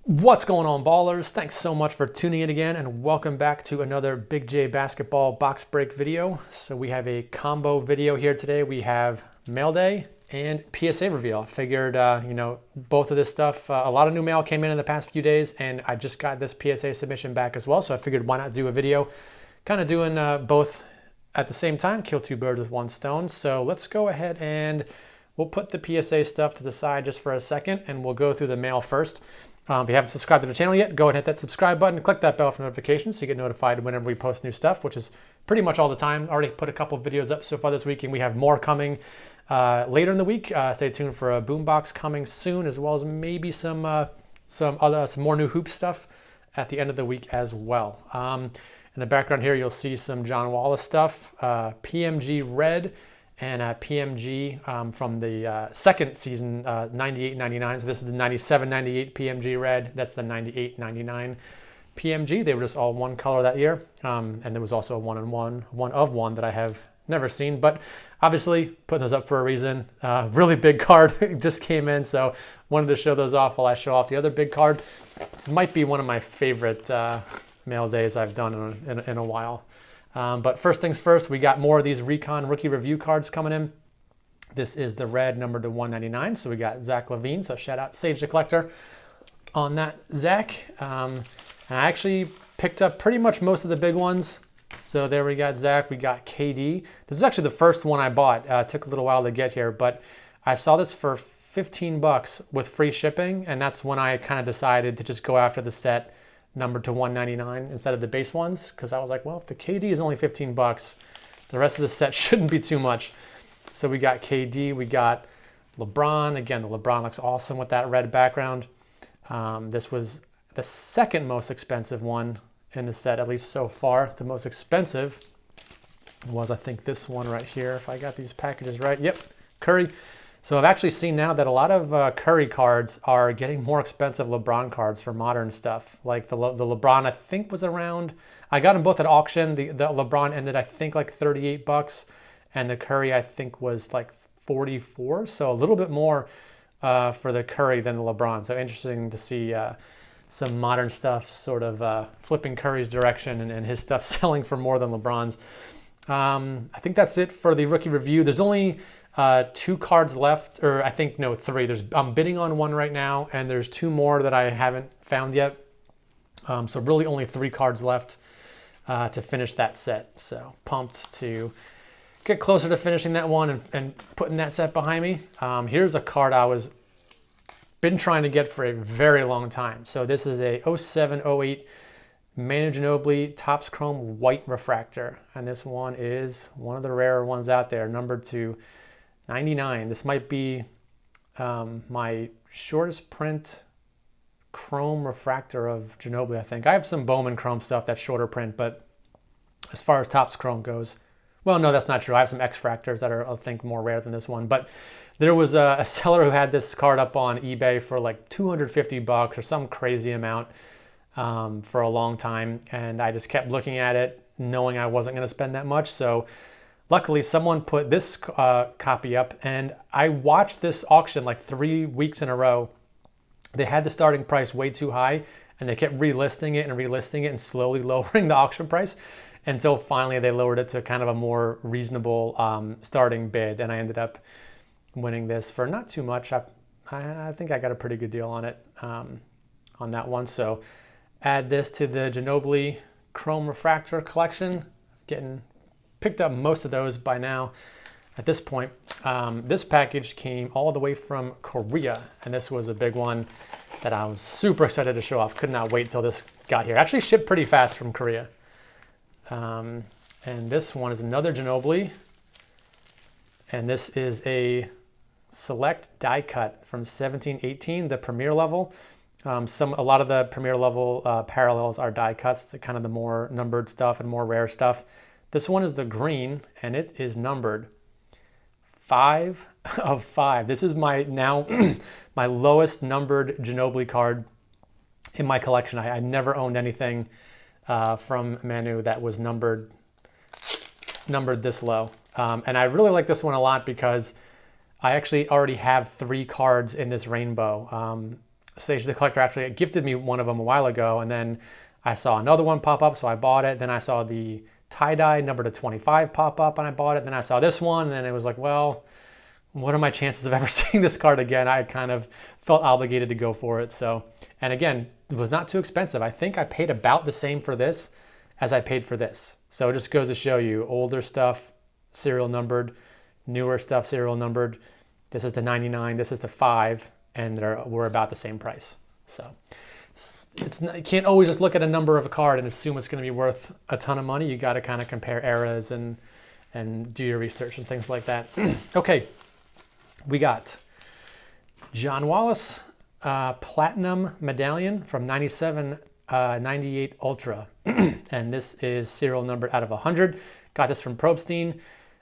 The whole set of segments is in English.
What's going on, ballers? Thanks so much for tuning in again, and welcome back to another BigJBasketball box break video. So we have a combo video here today. We have Mailday and PSA Reveal. I figured, both of this stuff, a lot of new mail came in the past few days, and I just got this PSA submission back as well. So I figured, why not do a video kind of doing both at the same time, kill two birds with one stone. So let's go ahead and we'll put the PSA stuff to the side just for a second, and we'll go through the mail first. If you haven't subscribed to the channel yet, go ahead and hit that subscribe button and click that bell for notifications so you get notified whenever we post new stuff, which is pretty much all the time. Already put a couple videos up so far this week, and we have more coming later in the week. Stay tuned for a boombox coming soon, as well as maybe some more new hoop stuff at the end of the week as well. In the background here, you'll see some John Wallace stuff, PMG Red, and PMG from the second season, 98-99. So this is the 97-98 PMG Red. That's the 98-99 PMG. They were just all one color that year. And there was also a one of one that I have never seen. But obviously, putting those up for a reason. Really big card just came in, so wanted to show those off while I show off the other big card. This might be one of my favorite mail days I've done in a while. But first things first, we got more of these Recon Rookie Review cards coming in. This is the red numbered to 199. So we got Zach LaVine. So shout out Sage the Collector on that, Zach. And I actually picked up pretty much most of the big ones. So there we got Zach. We got KD. This is actually the first one I bought. Took a little while to get here, but I saw this for 15 bucks with free shipping. And that's when I kind of decided to just go after the set numbered to 199 instead of the base ones, because I was like, well, if the KD is only 15 bucks, the rest of the set shouldn't be too much. So we got KD, we got LeBron. Again, the LeBron looks awesome with that red background. This was the second most expensive one in the set, at least so far. The most expensive was, I think, this one right here, if I got these packages right. Yep, Curry. So I've actually seen now that a lot of Curry cards are getting more expensive LeBron cards for modern stuff. Like the LeBron, I think, was around, I got them both at auction. The LeBron ended, I think, like 38 bucks. And the Curry, I think, was like 44. So a little bit more for the Curry than the LeBron. So interesting to see some modern stuff sort of flipping Curry's direction and his stuff selling for more than LeBron's. I think that's it for the rookie review. There's only two cards left, or I think, no, three. I'm bidding on one right now, and there's two more that I haven't found yet. So really only three cards left to finish that set. So pumped to get closer to finishing that one and putting that set behind me. Here's a card I was been trying to get for a very long time. So this is a 07-08 Manu Ginobili Topps Chrome White Refractor. And this one is one of the rarer ones out there, numbered to 99. This might be my shortest print chrome refractor of Ginobili, I think. I have some Bowman chrome stuff that's shorter print, but as far as Topps Chrome goes, well, no, that's not true. I have some X-Fractors that are, I think, more rare than this one. But there was a seller who had this card up on eBay for like 250 bucks or some crazy amount for a long time. And I just kept looking at it, knowing I wasn't going to spend that much. So luckily, someone put this copy up, and I watched this auction like 3 weeks in a row. They had the starting price way too high, and they kept relisting it and slowly lowering the auction price until finally they lowered it to kind of a more reasonable starting bid, and I ended up winning this for not too much. I think I got a pretty good deal on it, on that one. So add this to the Ginobili Chrome Refractor collection. Picked up most of those by now at this point. This package came all the way from Korea, and this was a big one that I was super excited to show off. Could not wait till this got here. Actually shipped pretty fast from Korea. And this one is another Ginobili, and this is a select die cut from 17-18, the premier level. A lot of the premier level parallels are die cuts, the kind of the more numbered stuff and more rare stuff. This one is the green, and it is numbered 5 of 5. This is my my lowest numbered Ginobili card in my collection. I never owned anything from Manu that was numbered this low. And I really like this one a lot because I actually already have 3 cards in this rainbow. Stage the Collector actually gifted me one of them a while ago, and then I saw another one pop up, so I bought it. Then I saw the tie-dye number to 25 pop up, and I bought it. Then I saw this one, and then it was like, well, what are my chances of ever seeing this card again? I kind of felt obligated to go for it. So, and again, it was not too expensive. I think I paid about the same for this as I paid for this. So it just goes to show you, older stuff, serial numbered, newer stuff, serial numbered. This is the 99, this is the 5, and we're about the same price. So you can't always just look at a number of a card and assume it's going to be worth a ton of money. You got to kind of compare eras and do your research and things like that. Okay, we got John Wallace Platinum Medallion from 97, 98 Ultra, and this is serial numbered out of 100. Got this from Probstein.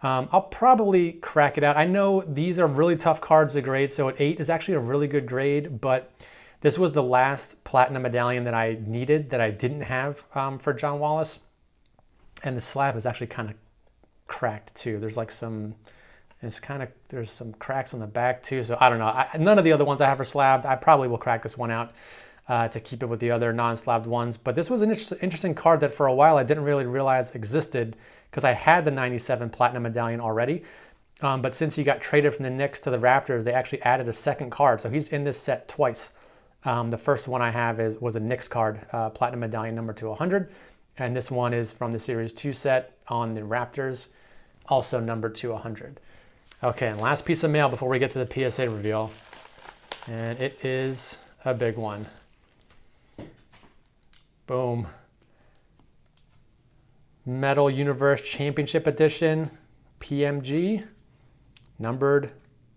I'll probably crack it out. I know these are really tough cards to grade, so an 8 is actually a really good grade, but this was the last Platinum Medallion that I needed that I didn't have for John Wallace. And the slab is actually kind of cracked too. There's like some, there's some cracks on the back too. So I don't know. None of the other ones I have are slabbed. I probably will crack this one out to keep it with the other non-slabbed ones. But this was an interesting card that for a while I didn't really realize existed, because I had the 97 Platinum Medallion already. But since he got traded from the Knicks to the Raptors, they actually added a second card. So he's in this set twice. The first one I have was a Knicks card, Platinum Medallion number to 100. And this one is from the Series 2 set on the Raptors, also numbered to 100. Okay, and last piece of mail before we get to the PSA reveal. And it is a big one. Boom. Metal Universe Championship Edition, PMG, numbered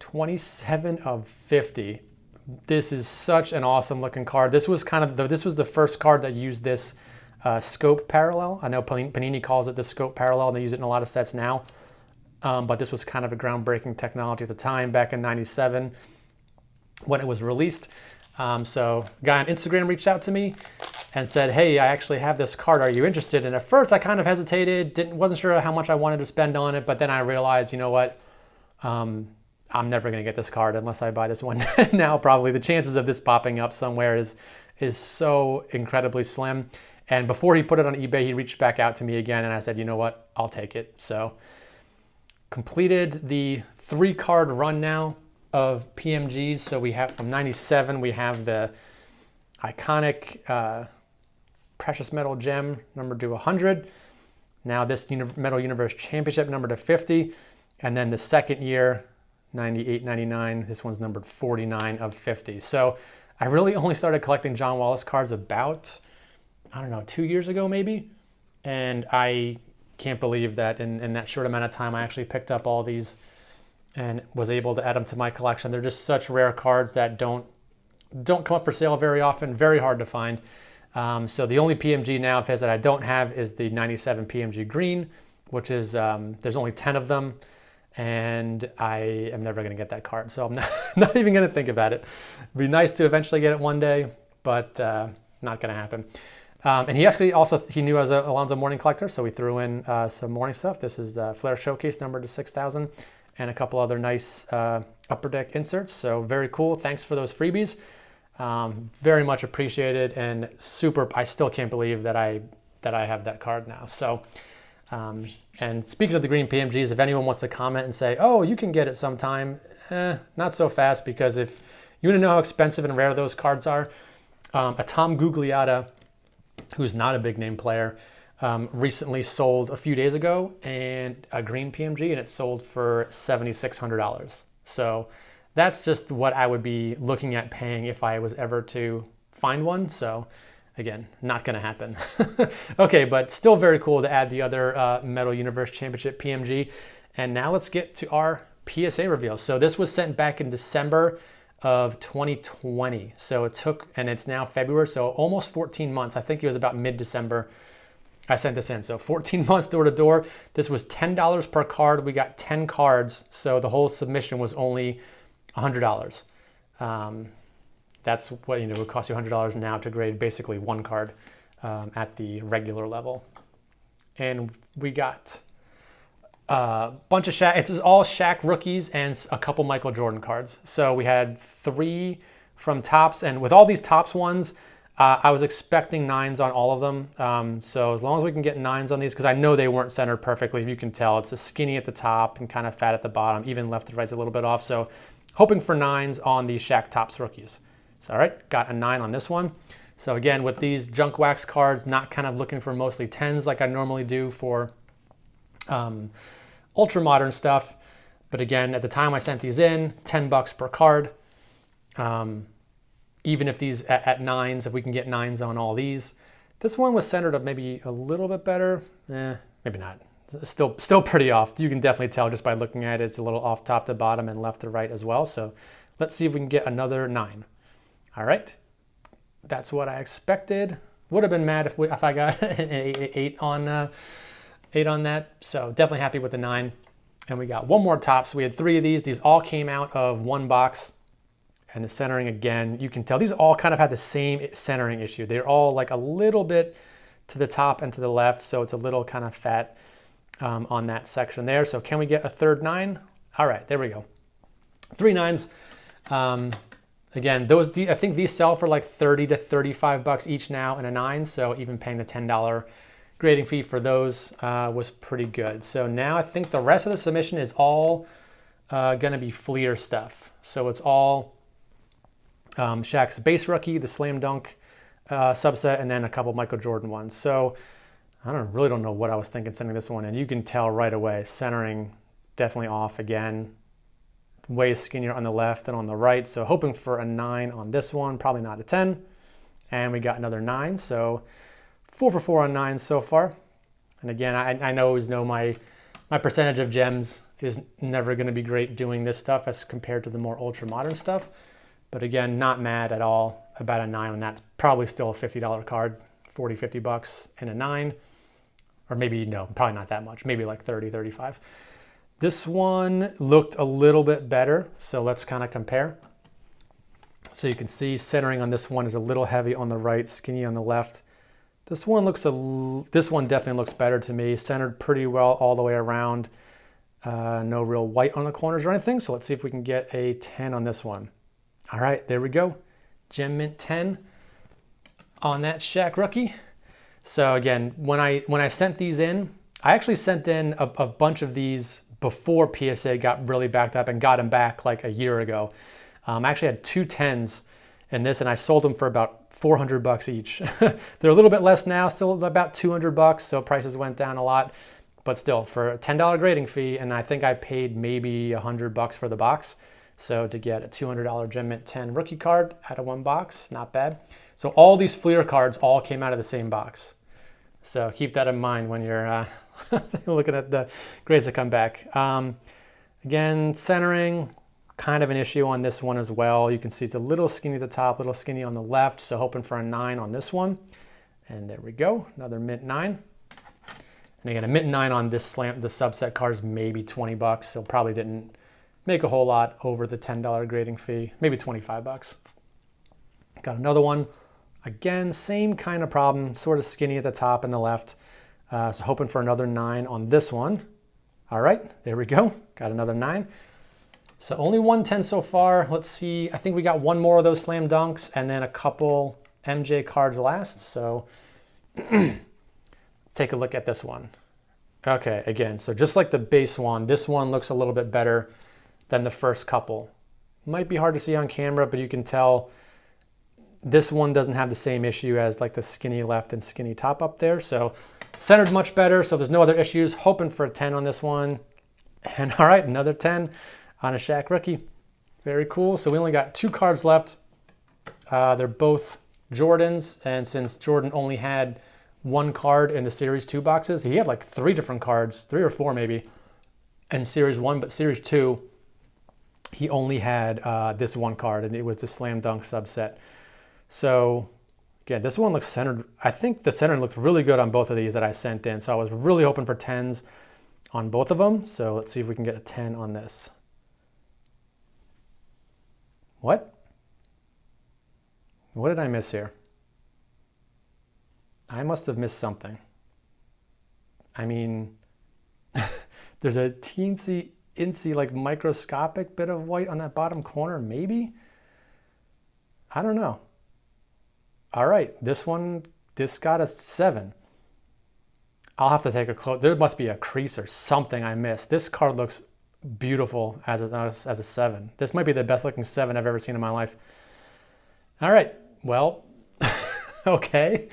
27 of 50. This is such an awesome looking card. This was this was the first card that used this scope parallel. I know Panini calls it the scope parallel, and they use it in a lot of sets now. But this was kind of a groundbreaking technology at the time, back in 97 when it was released. So a guy on Instagram reached out to me and said, hey, I actually have this card. Are you interested? And at first I kind of hesitated, wasn't sure how much I wanted to spend on it, but then I realized, you know what? I'm never going to get this card unless I buy this one now. Probably the chances of this popping up somewhere is so incredibly slim. And before he put it on eBay, he reached back out to me again, and I said, you know what? I'll take it. So completed the 3-card run now of PMGs. So we have from 97, we have the iconic Precious Metal Gem number to 100. Now this Metal Universe Championship number to 50. And then the second year, 98, 99, this one's numbered 49 of 50. So I really only started collecting John Wallace cards about, I don't know, 2 years ago maybe. And I can't believe that in that short amount of time I actually picked up all these and was able to add them to my collection. They're just such rare cards that don't come up for sale very often, very hard to find. So the only PMG now that I don't have is the 97 PMG Green, which is, there's only 10 of them, and I am never going to get that card. So I'm not even going to think about it. It'd be nice to eventually get it one day, but not going to happen. And he actually he knew I was an Alonzo Mourning collector, so we threw in some Mourning stuff. This is the Flair Showcase number to 6,000, and a couple other nice Upper Deck inserts. So very cool. Thanks for those freebies. Very much appreciated, and super. I still can't believe that I have that card now. So, and speaking of the green PMGs, if anyone wants to comment and say, oh, you can get it sometime, not so fast, because if you want to know how expensive and rare those cards are, a Tom Gugliotta, who's not a big name player, recently sold a few days ago and a green PMG, and it sold for $7,600. So that's just what I would be looking at paying if I was ever to find one. So again, not going to happen. Okay, but still very cool to add the other Metal Universe Championship PMG. And now let's get to our PSA reveal. So this was sent back in December of 2020. So it took, and it's now February, so almost 14 months. I think it was about mid-December I sent this in. So 14 months door to door. This was $10 per card. We got 10 cards. So the whole submission was only $100. That's what, it would cost you $100 now to grade basically one card at the regular level. And we got a bunch of Shaq. It's all Shaq rookies and a couple Michael Jordan cards. So we had 3 from tops. And with all these tops ones, I was expecting 9s on all of them. So as long as we can get 9s on these, because I know they weren't centered perfectly. If you can tell, it's a skinny at the top and kind of fat at the bottom, even left to right's a little bit off. So hoping for 9s on the Shaq Topps rookies. So all right, got a 9 on this one. So again, with these junk wax cards, not kind of looking for mostly 10s like I normally do for ultra modern stuff. But again, at the time I sent these in, $10 per card. Even if these at 9s, if we can get 9s on all these. This one was centered up maybe a little bit better. Maybe not. Still pretty off. You can definitely tell just by looking at it. It's a little off top to bottom and left to right as well. So let's see if we can get another 9. All right. That's what I expected. Would have been mad if I got an 8 on that. So definitely happy with the 9. And we got one more top. So we had 3 of these. These all came out of one box. And the centering, again, you can tell these all kind of had the same centering issue. They're all like a little bit to the top and to the left. So it's a little kind of fat on that section there. So can we get a third 9? All right, there we go. 3 9s. Again, I think these sell for like 30 to 35 bucks each now in a 9. So even paying the $10 grading fee for those was pretty good. So now I think the rest of the submission is all going to be Fleer stuff. So it's all Shaq's base rookie, the slam dunk subset, and then a couple Michael Jordan ones. So I really don't know what I was thinking sending this one in. You can tell right away, centering definitely off again. Way skinnier on the left than on the right. So hoping for a 9 on this one, probably not a 10. And we got another 9. So 4 for 4 on 9s so far. And again, I always know my percentage of gems is never going to be great doing this stuff as compared to the more ultra modern stuff. But again, not mad at all about a 9 on that. It's probably still a $50 card, 40, 50 bucks in a 9. Or maybe, no, probably not that much. Maybe like 30, 35. This one looked a little bit better, so let's kind of compare. So you can see centering on this one is a little heavy on the right, skinny on the left. This one definitely looks better to me. Centered pretty well all the way around. No real white on the corners or anything. So let's see if we can get a 10 on this one. All right, there we go. Gem Mint 10 on that Shaq rookie. So again, when I sent these in, I actually sent in a bunch of these before PSA got really backed up and got them back like a year ago. I actually had 2 10s in this, and I sold them for about 400 bucks each. They're a little bit less now, still about 200 bucks, so prices went down a lot. But still, for a $10 grading fee, and I think I paid maybe 100 bucks for the box. So to get a $200 Gem Mint 10 rookie card out of one box, not bad. So all these Fleer cards all came out of the same box. So keep that in mind when you're looking at the grades that come back. Again, centering, kind of an issue on this one as well. You can see it's a little skinny at the top, a little skinny on the left. So hoping for a 9 on this one. And there we go, another Mint 9. And again, a Mint 9 on the subset card is maybe 20 bucks. So probably didn't make a whole lot over the $10 grading fee, maybe 25 bucks. Got another one. Again, same kind of problem, sort of skinny at the top and the left. So hoping for another 9 on this one. All right, there we go. Got another 9. So only 1 10 so far. Let's see. I think we got one more of those slam dunks and then a couple MJ cards last. So take a look at this one. Okay, again, so just like the base one, this one looks a little bit better than the first couple. Might be hard to see on camera, but you can tell this one doesn't have the same issue as like the skinny left and skinny top up there. So centered much better, so there's no other issues. Hoping for a 10 on this one. And all right, another 10 on a Shaq rookie. Very cool. So we only got 2 cards left. They're both Jordans, and since Jordan only had 1 card in the Series 2 boxes, he had like 3 different cards, 3 or 4 maybe, in Series 1, but Series 2, he only had this 1 card, and it was the Slam Dunk subset. So again, this one looks centered. I think the centering looks really good on both of these that I sent in. So I was really hoping for 10s on both of them. So let's see if we can get a 10 on this. What? What did I miss here? I must have missed something. I mean, there's a teensy, like microscopic bit of white on that bottom corner, maybe? I don't know. All right, this got a 7. I'll have to take a close. There must be a crease or something I missed. This card looks beautiful as a 7. This might be the best looking 7 I've ever seen in my life. All right, well, okay.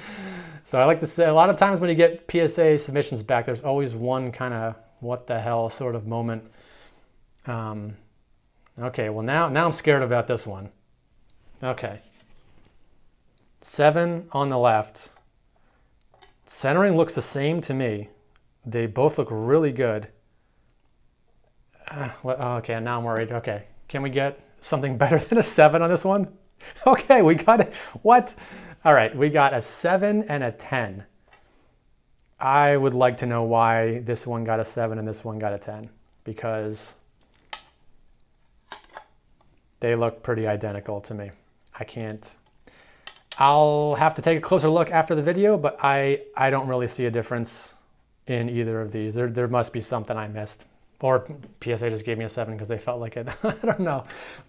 So I like to say, a lot of times when you get PSA submissions back, there's always one kind of what the hell sort of moment. Okay, well now I'm scared about this one. Okay. 7 on the left. Centering looks the same to me. They both look really good. Okay, now I'm worried. Okay, can we get something better than a 7 on this one? Okay, we got it. What? All right, we got a 7 and a 10. I would like to know why this one got a 7 and this one got a 10, because they look pretty identical to me. I can't. I'll have to take a closer look after the video, but I don't really see a difference in either of these. There must be something I missed. Or PSA just gave me a 7 because they felt like it. I don't know.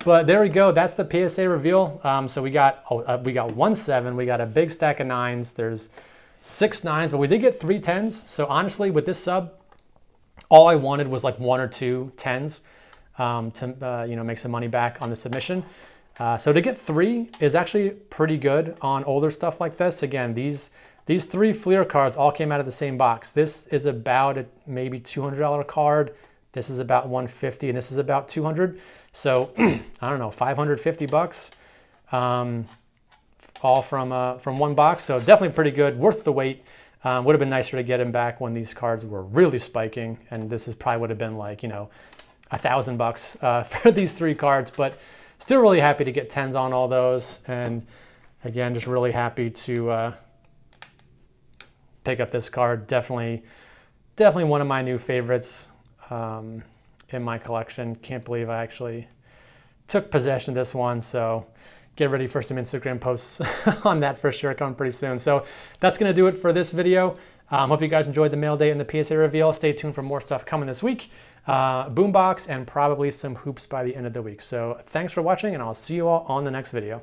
But there we go. That's the PSA reveal. So we got 1 7. We got a big stack of 9s. There's 6 9s, but we did get 3 10s. So honestly, with this sub, all I wanted was like 1 or 2 10s to make some money back on the submission. So to get 3 is actually pretty good on older stuff like this. Again, these 3 Fleer cards all came out of the same box. This is about a maybe $200 card. This is about $150, and this is about $200. So I don't know, $550, all from one box. So definitely pretty good, worth the wait. Would have been nicer to get them back when these cards were really spiking, and this is probably would have been like $1,000 for these 3 cards. But still really happy to get 10s on all those, and again, just really happy to pick up this card. Definitely one of my new favorites in my collection. Can't believe I actually took possession of this one, so get ready for some Instagram posts on that for sure, coming pretty soon. So that's going to do it for this video. Hope you guys enjoyed the mail day and the PSA reveal. Stay tuned for more stuff coming this week. Boombox and probably some hoops by the end of the week. So thanks for watching, and I'll see you all on the next video.